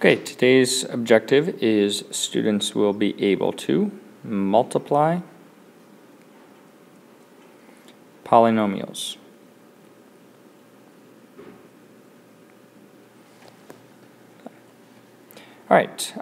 Okay, today's objective is students will be able to multiply polynomials. All right,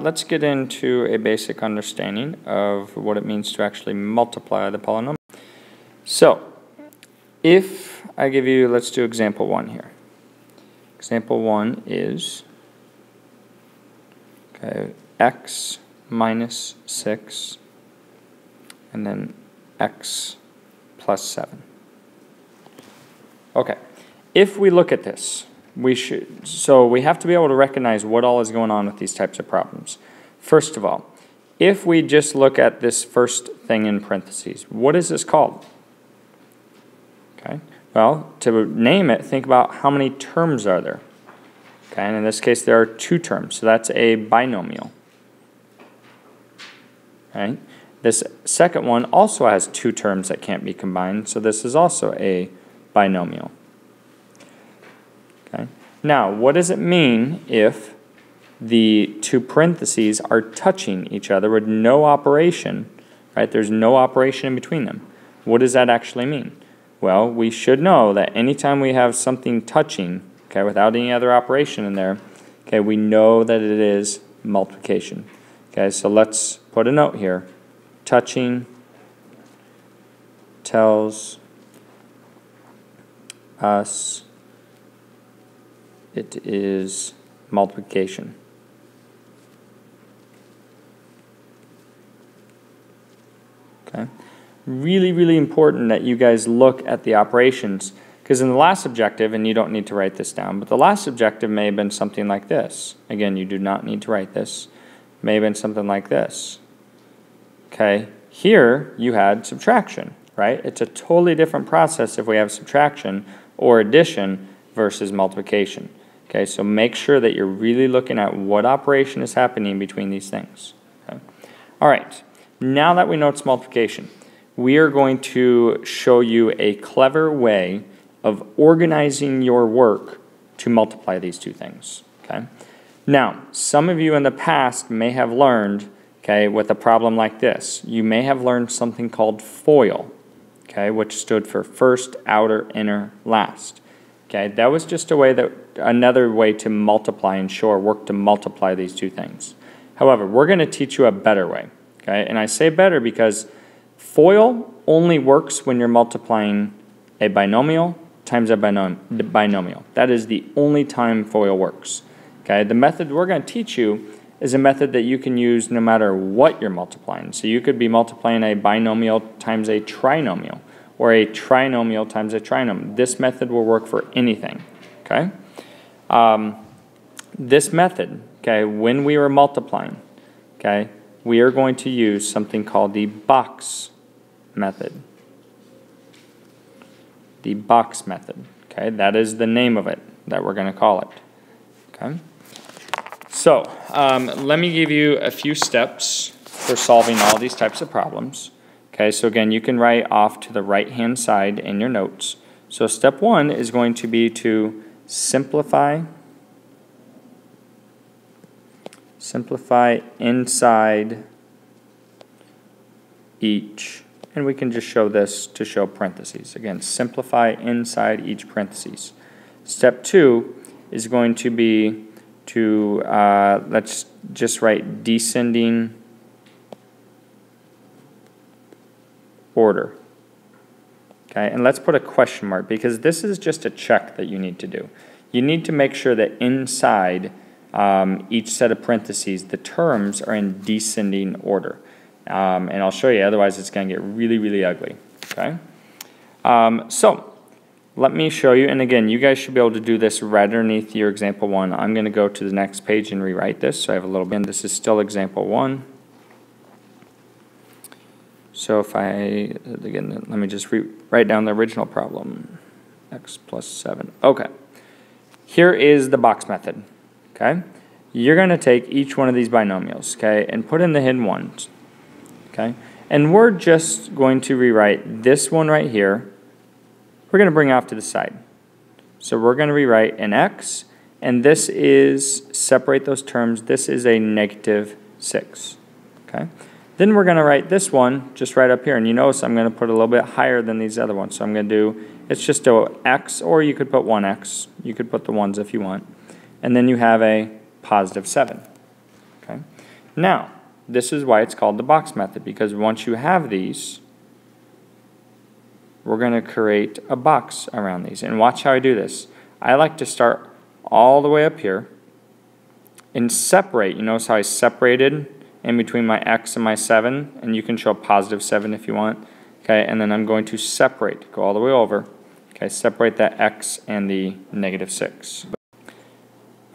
let's get into a basic understanding of what it means to actually multiply the polynomial. So, if I give you, let's do example 1 here. Example 1 is x minus 6 and then x plus 7. Okay, if we look at this, we have to be able to recognize what all is going on with these types of problems. First of all, if we just look at this first thing in parentheses, what is this called? Okay, well, to name it, think about how many terms are there. Okay, and in this case there are 2 terms, so that's a binomial. Right? This second one also has 2 terms that can't be combined, so this is also a binomial. Okay. Now, what does it mean if the 2 parentheses are touching each other with no operation, right? There's no operation in between them. What does that actually mean? Well, we should know that anytime we have something touching, okay, without any other operation in there, okay, we know that it is multiplication. Okay, so let's put a note here. Touching tells us it is multiplication. Okay, really important that you guys look at the operations, because in the last objective, and you don't need to write this down, but the last objective may have been something like this. Again, you do not need to write this. May have been something like this. Okay, here you had subtraction, right? It's a totally different process if we have subtraction or addition versus multiplication. Okay, so make sure that you're really looking at what operation is happening between these things. Okay. All right, now that we know it's multiplication, we are going to show you a clever way of organizing your work to multiply these 2 things. Okay. Now, some of you in the past may have learned, okay, with a problem like this, you may have learned something called FOIL, okay, which stood for first, outer, inner, last. Okay, that was just another way to multiply and show our work to multiply these 2 things. However, we're going to teach you a better way. Okay, and I say better because FOIL only works when you're multiplying a binomial times a binomial. That is the only time FOIL works. Okay, the method we're going to teach you is a method that you can use no matter what you're multiplying. So you could be multiplying a binomial times a trinomial, or a trinomial times a trinomial. This method will work for anything. Okay, this method, okay, when we are multiplying, okay, we are going to use something called the box method. The box method. Okay, that is the name of it that we're going to call it. Okay. So, let me give you a few steps for solving all these types of problems. Okay, so again, you can write off to the right-hand side in your notes. So step 1 is going to be to simplify inside each, and we can just show this to show parentheses. Again, simplify inside each parentheses. Step 2 is going to be to, let's just write descending order. Okay, and let's put a question mark because this is just a check that you need to do. You need to make sure that inside each set of parentheses, the terms are in descending order. And I'll show you, otherwise it's going to get really ugly. Okay, so let me show you, and again, you guys should be able to do this right underneath your example 1. I'm going to go to the next page and rewrite this, so I have a little bit. And this is still example 1. So if again, let me just write down the original problem, x plus 7. Okay, here is the box method. Okay, you're going to take each one of these binomials, okay, and put in the hidden ones. Okay, and we're just going to rewrite this one right here. We're going to bring off to the side. So we're going to rewrite an x and this is, separate those terms, this is a negative 6. Okay? Then we're going to write this one just right up here, and you notice I'm going to put a little bit higher than these other ones. So I'm going to do, it's just a x, or you could put 1x. You could put the 1s if you want. And then you have a positive 7. Okay? Now, this is why it's called the box method, because once you have these, we're going to create a box around these. And watch how I do this. I like to start all the way up here and separate. You notice how I separated in between my x and my 7, and you can show a positive 7 if you want. Okay, and then I'm going to separate, go all the way over. Okay, separate that x and the negative 6.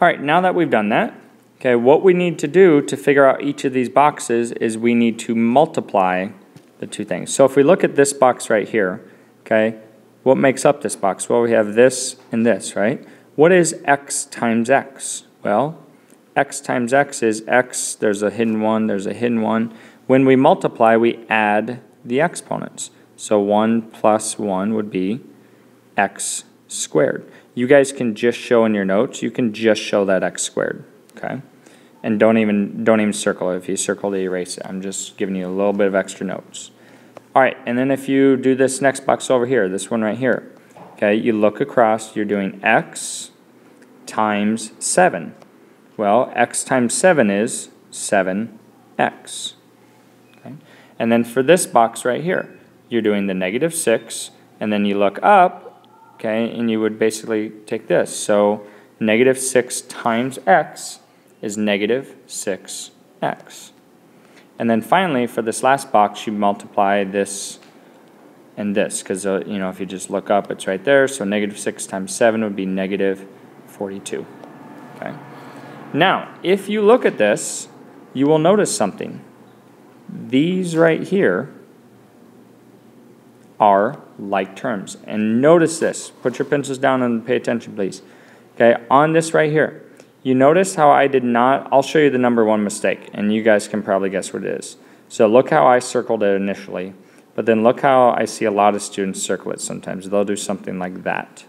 All right, now that we've done that, okay, what we need to do to figure out each of these boxes is we need to multiply the two things. So if we look at this box right here, okay, what makes up this box? Well, we have this and this, right? What is x times x? Well, x times x is x, there's a hidden 1, there's a hidden 1. When we multiply, we add the exponents. So 1 plus 1 would be x squared. You guys can just show in your notes, you can just show that x squared, okay? And don't even circle it. If you circle it, erase it. I'm just giving you a little bit of extra notes. All right, and then if you do this next box over here, this one right here, okay, you look across, you're doing x times 7. Well, x times 7 is 7x. Okay? And then for this box right here, you're doing the negative 6, and then you look up, okay, and you would basically take this. So negative 6 times x is negative 6x. And then finally, for this last box, you multiply this and this, because you know, if you just look up, it's right there. So negative 6 times 7 would be negative 42. Okay. Now, if you look at this, you will notice something. These right here are like terms. And notice this. Put your pencils down and pay attention, please. Okay, on this right here, you notice how I did not, I'll show you the number one mistake, and you guys can probably guess what it is. So look how I circled it initially, but then look how I see a lot of students circle it sometimes. They'll do something like that.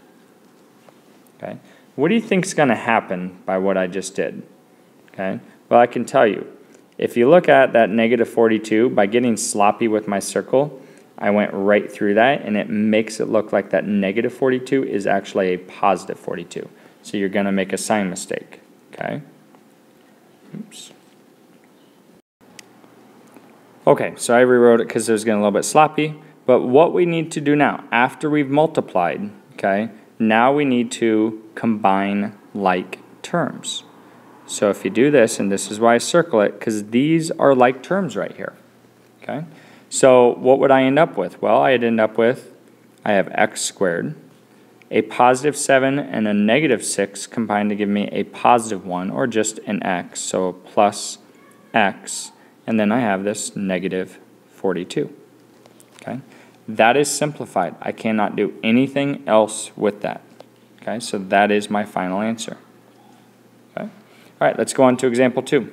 Okay. What do you think is going to happen by what I just did? Okay. Well, I can tell you. If you look at that negative 42, by getting sloppy with my circle, I went right through that, and it makes it look like that negative 42 is actually a positive 42. So you're going to make a sign mistake. Okay. Oops. Okay, so I rewrote it because it was getting a little bit sloppy. But what we need to do now, after we've multiplied, okay, now we need to combine like terms. So if you do this, and this is why I circle it, because these are like terms right here. Okay. So what would I end up with? Well, I'd end up with, I have x squared, a positive 7 and a negative 6 combined to give me a positive 1, or just an x, so plus x, and then I have this negative 42. Okay, that is simplified. I cannot do anything else with that. Okay, so that is my final answer. Okay, all right, let's go on to example 2.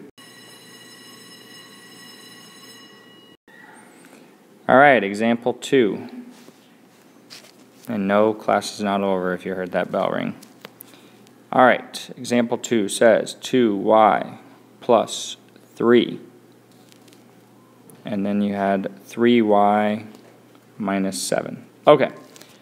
All right, example 2. And no, class is not over if you heard that bell ring. All right, example 2 says 2y plus 3. And then you had 3y minus 7. Okay,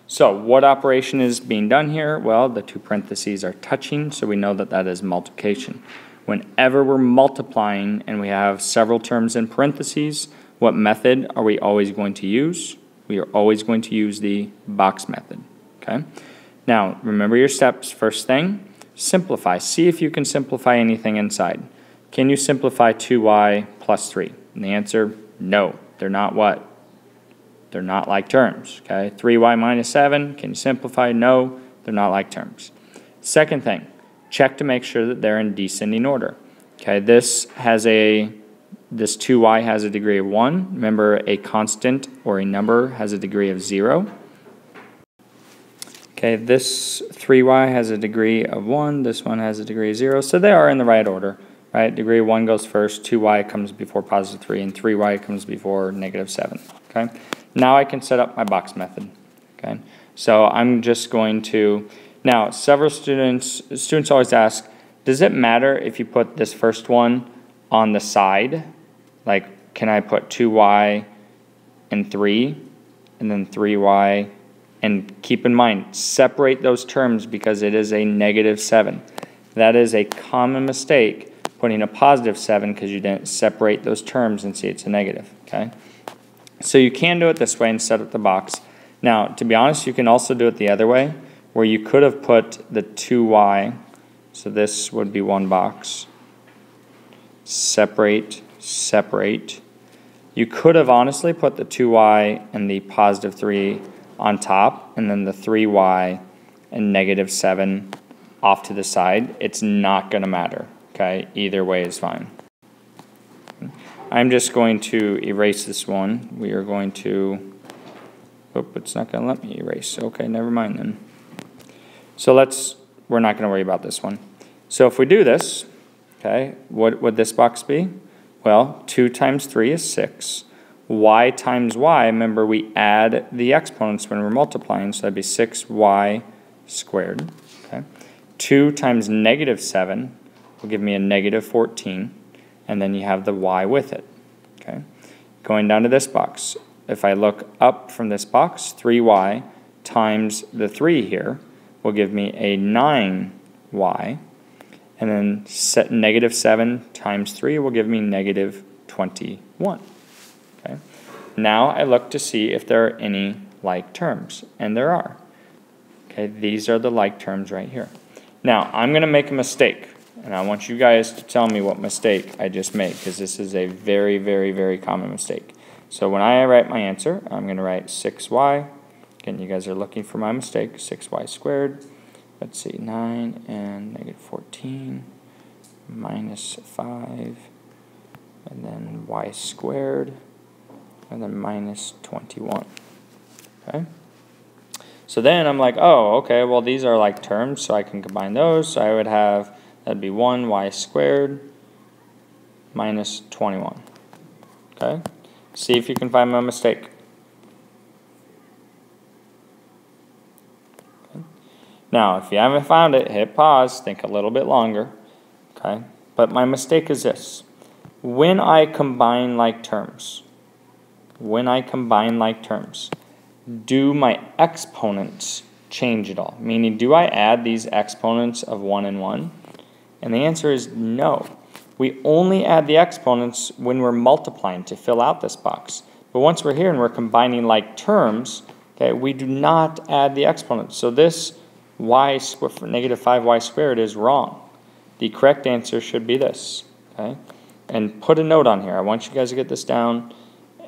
so what operation is being done here? Well, the two parentheses are touching, so we know that that is multiplication. Whenever we're multiplying and we have several terms in parentheses, what method are we always going to use? We are always going to use the box method. Okay. Now, remember your steps. First thing, simplify. See if you can simplify anything inside. Can you simplify 2y plus 3? And the answer, no. They're not what? They're not like terms. Okay. 3y minus 7, can you simplify? No. They're not like terms. Second thing, check to make sure that they're in descending order. Okay. This 2y has a degree of 1. Remember, a constant or a number has a degree of 0. Okay, this 3y has a degree of 1. This one has a degree of 0. So they are in the right order, right? Degree of 1 goes first, 2y comes before positive 3, and 3y comes before negative 7. Okay, now I can set up my box method. Okay, so I'm just going to, Now, several students always ask, does it matter if you put this first one on the side? Like, can I put 2y and 3, and then 3y, and keep in mind, separate those terms because it is a -7. That is a common mistake, putting a +7 because you didn't separate those terms and see it's a negative, okay? So you can do it this way and set up the box. Now, to be honest, you can also do it the other way, where you could have put the 2y, so this would be one box, separate, separate. You could have honestly put the 2y and the +3 on top, and then the 3y and -7 off to the side. It's not going to matter, okay? Either way is fine. I'm just going to erase this one. We are going to, oh, it's not going to let me erase. Okay, never mind then. So we're not going to worry about this one. So if we do this, okay, what would this box be? Well, 2 times 3 is 6. Y times y, remember we add the exponents when we're multiplying, so that'd be 6y squared. Okay. 2 times -7 will give me a -14, and then you have the y with it. Okay. Going down to this box, if I look up from this box, 3y times the 3 here will give me a 9y, and then -7 times 3 will give me -21. Okay. Now I look to see if there are any like terms, and there are. Okay, these are the like terms right here. Now I'm going to make a mistake, and I want you guys to tell me what mistake I just made, because this is a very, very, very common mistake. So when I write my answer, I'm going to write 6y. Again, you guys are looking for my mistake, 6y squared. Let's see, 9 and -14 minus 5, and then y squared, and then -21. Okay? So then I'm like, oh, okay, well these are like terms, so I can combine those. So I would have, that'd be 1y squared minus 21. Okay? See if you can find my mistake. Okay. Now, if you haven't found it, hit pause, think a little bit longer. Okay? But my mistake is this. When I combine like terms, do my exponents change at all? Meaning, do I add these exponents of 1 and 1? And the answer is no. We only add the exponents when we're multiplying to fill out this box. But once we're here and we're combining like terms, okay, we do not add the exponents. So this y squared, -5y squared, is wrong. The correct answer should be this. Okay? And put a note on here. I want you guys to get this down.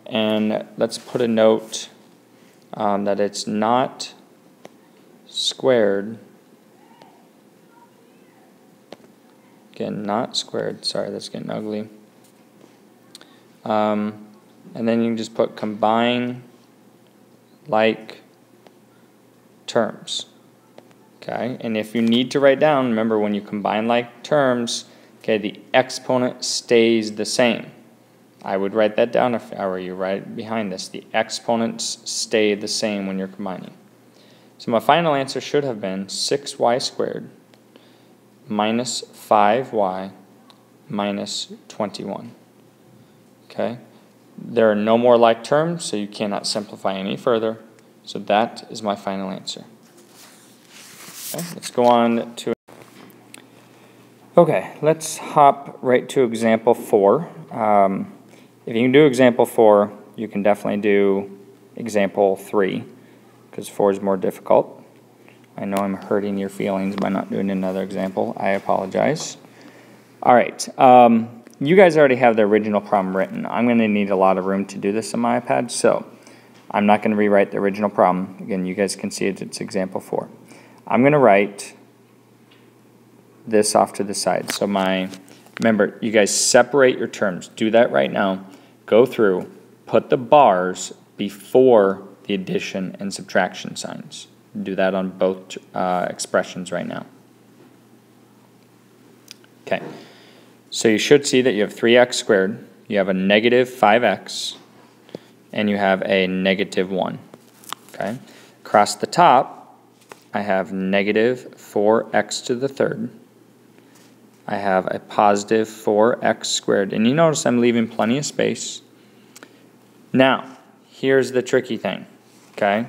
And let's put a note that it's not squared. Again, not squared. Sorry, that's getting ugly. And then you can just put combine like terms. Okay, and if you need to write down, remember when you combine like terms, okay, the exponent stays the same. I would write that down if I were you, right behind this. The exponents stay the same when you're combining. So my final answer should have been 6y squared minus 5y minus 21. Okay? There are no more like terms, so you cannot simplify any further. So that is my final answer. Okay, let's go on to... Okay, let's hop right to example 4. If you can do example 4, you can definitely do example 3, because 4 is more difficult. I know I'm hurting your feelings by not doing another example. I apologize. All right, you guys already have the original problem written. I'm going to need a lot of room to do this on my iPad, so I'm not going to rewrite the original problem. Again, you guys can see it's example 4. I'm going to write this off to the side. So remember, you guys separate your terms. Do that right now. Go through, put the bars before the addition and subtraction signs. Do that on both expressions right now. Okay, so you should see that you have 3x squared, you have a negative 5x, and you have a negative 1. Okay, across the top, I have negative 4x to the third. I have a positive 4x squared. And you notice I'm leaving plenty of space. Now, here's the tricky thing, okay?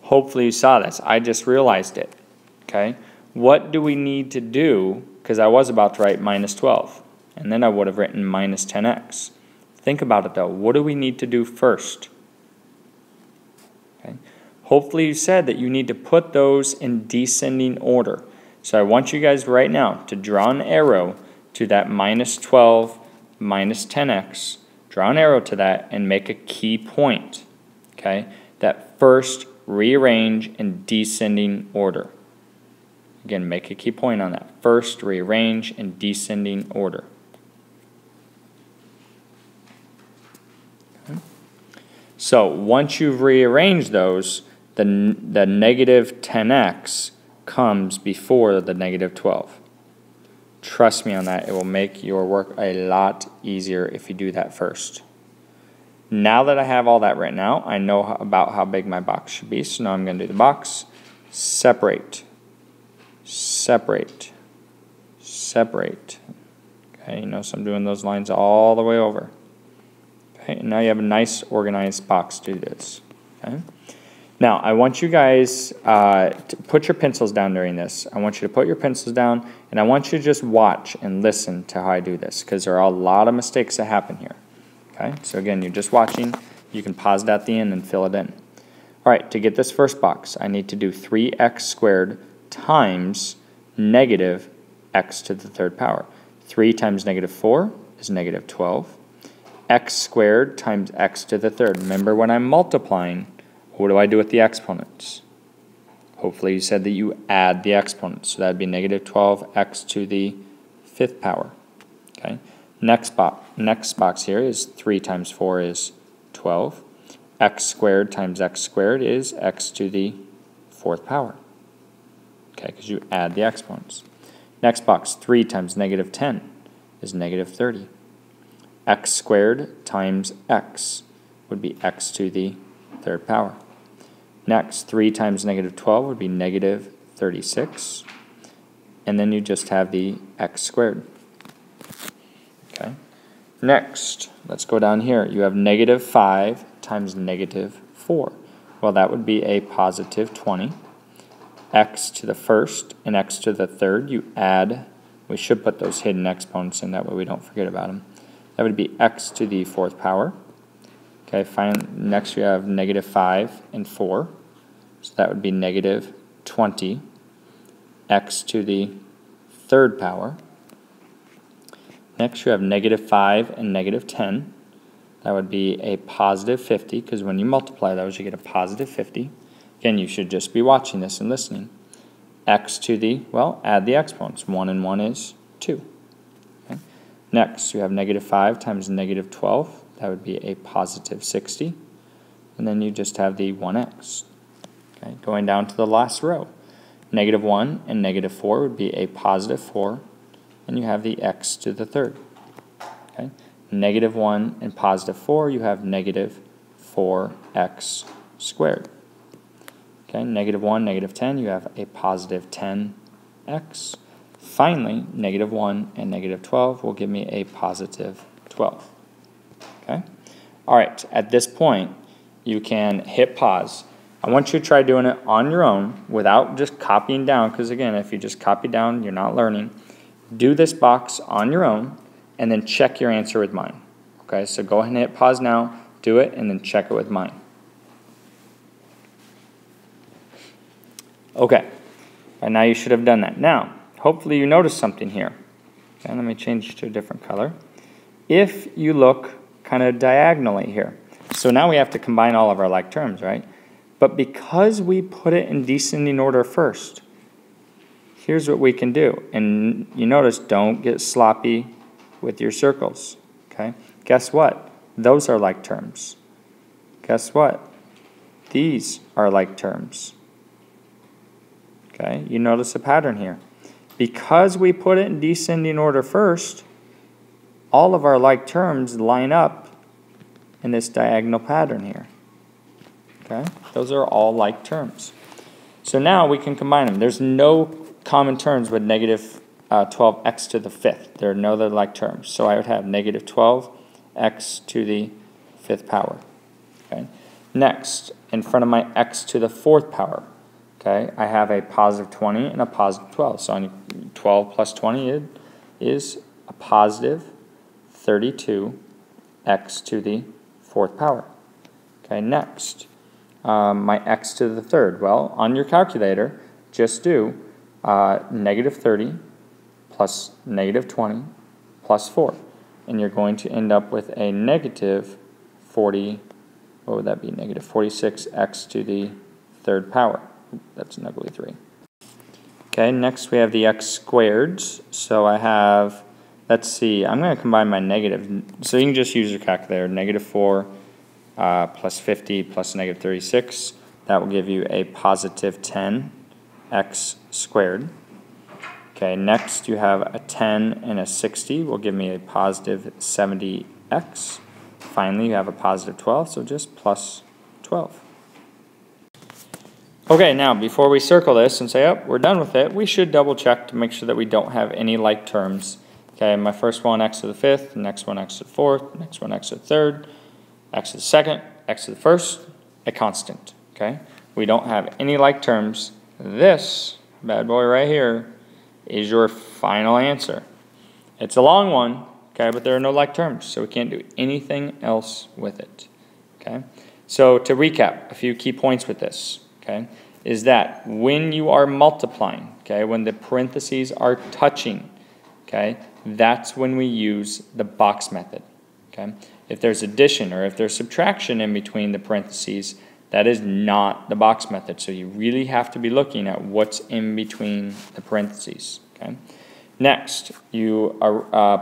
Hopefully you saw this. I just realized it, okay? What do we need to do? Because I was about to write minus 12, and then I would have written minus 10x. Think about it though. What do we need to do first? Okay. Hopefully you said that you need to put those in descending order. So I want you guys right now to draw an arrow to that minus 12, minus 10x. Draw an arrow to that and make a key point. Okay. That first rearrange in descending order. Again, make a key point on that. First rearrange in descending order. So once you've rearranged those, the negative 10x comes before the negative 12. Trust me on that. It will make your work a lot easier if you do that first. Now that I have all that written out, I know about how big my box should be. So now I'm going to do the box. Separate. Separate. Separate. Okay, you notice I'm doing those lines all the way over. Okay, and now you have a nice organized box to do this. Okay. Now, I want you guys to put your pencils down during this. I want you to put your pencils down, and I want you to just watch and listen to how I do this, because there are a lot of mistakes that happen here. Okay, so again, you're just watching. You can pause it at the end and fill it in. All right, to get this first box, I need to do 3x squared times negative x to the third power. 3 times negative 4 is negative 12. X squared times x to the third. Remember, when I'm multiplying, what do I do with the exponents? Hopefully you said that you add the exponents. So that would be negative 12x to the fifth power. Okay. Next box here is 3 times 4 is 12. X squared times x squared is x to the fourth power. Okay, because you add the exponents. Next box, 3 times negative 10 is negative 30. X squared times x would be x to the third power. Next, 3 times negative 12 would be negative 36. And then you just have the x squared. Okay. Next, let's go down here. You have negative 5 times negative 4. Well, that would be a positive 20. X to the first and x to the third, you add. We should put those hidden exponents in, that way we don't forget about them. That would be x to the fourth power. Okay, fine. Next we have negative 5 and 4. So that would be negative 20 x to the third power. Next you have negative 5 and negative 10. That would be a positive 50, because when you multiply those you get a positive 50. Again, you should just be watching this and listening. X to the, well, add the exponents. 1 and 1 is 2. Okay. Next, you have negative 5 times negative 12. That would be a positive 60. And then you just have the 1x. Okay. Going down to the last row. Negative 1 and negative 4 would be a positive 4. And you have the x to the third. Okay. Negative 1 and positive 4, you have negative 4x squared. Okay, negative 1, negative 10, you have a positive 10x. Finally, negative 1 and negative 12 will give me a positive 12. Okay? All right, at this point, you can hit pause. I want you to try doing it on your own without just copying down, because again, if you just copy down, you're not learning. Do this box on your own, and then check your answer with mine. Okay, so go ahead and hit pause now, do it, and then check it with mine. Okay, and now you should have done that. Now, hopefully you noticed something here. Okay, let me change to a different color. If you look kind of diagonally here, so now we have to combine all of our like terms, right? But because we put it in descending order first, here's what we can do. And you notice, don't get sloppy with your circles. Okay, guess what? Those are like terms. Guess what? These are like terms. Okay, you notice a pattern here. Because we put it in descending order first, all of our like terms line up in this diagonal pattern here. Okay, those are all like terms. So now we can combine them. There's no common terms with negative 12x to the fifth. There are no other like terms. So I would have negative 12x to the fifth power. Okay. Next, in front of my x to the fourth power, okay, I have a positive 20 and a positive 12. So on 12 plus 20 is a positive 32x to the fourth power. Okay, next, my x to the third. Well, on your calculator, just do negative 30 plus negative 20 plus 4. And you're going to end up with a negative 40, what would that be? Negative 46x to the third power. That's an ugly 3. Okay, next we have the x squareds. So I have, let's see, I'm going to combine my negative. So you can just use your calculator. Negative 4 plus 50 plus negative 36. That will give you a positive 10x squared. Okay, next you have a 10 and a 60 will give me a positive 70x. Finally, you have a positive 12, so just plus 12. Okay, now before we circle this and say, oh, we're done with it, we should double check to make sure that we don't have any like terms. Okay, my first one, x to the fifth, next one, x to the fourth, next one, x to the third, x to the second, x to the first, a constant. Okay, we don't have any like terms. This bad boy right here is your final answer. It's a long one, okay, but there are no like terms, so we can't do anything else with it. Okay, so to recap, a few key points with this, okay, is that when you are multiplying, okay, when the parentheses are touching, okay, that's when we use the box method. Okay, if there's addition or if there's subtraction in between the parentheses, that is not the box method. So you really have to be looking at what's in between the parentheses. Okay. Next, you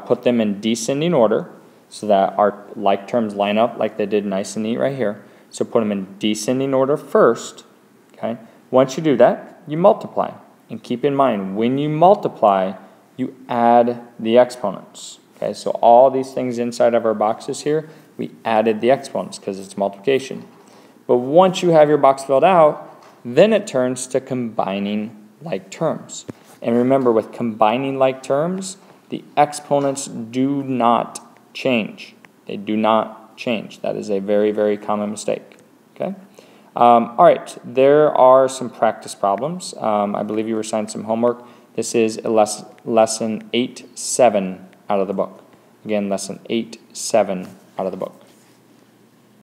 put them in descending order so that our like terms line up like they did nice and neat right here. So put them in descending order first. Okay. Once you do that, you multiply. And keep in mind, when you multiply, you add the exponents. Okay. So all these things inside of our boxes here, we added the exponents because it's multiplication. But once you have your box filled out, then it turns to combining like terms. And remember, with combining like terms, the exponents do not change. They do not change. That is a very, very common mistake. Okay. All right, there are some practice problems. I believe you were assigned some homework. This is a lesson 8-7 out of the book. Again, lesson 8-7 out of the book.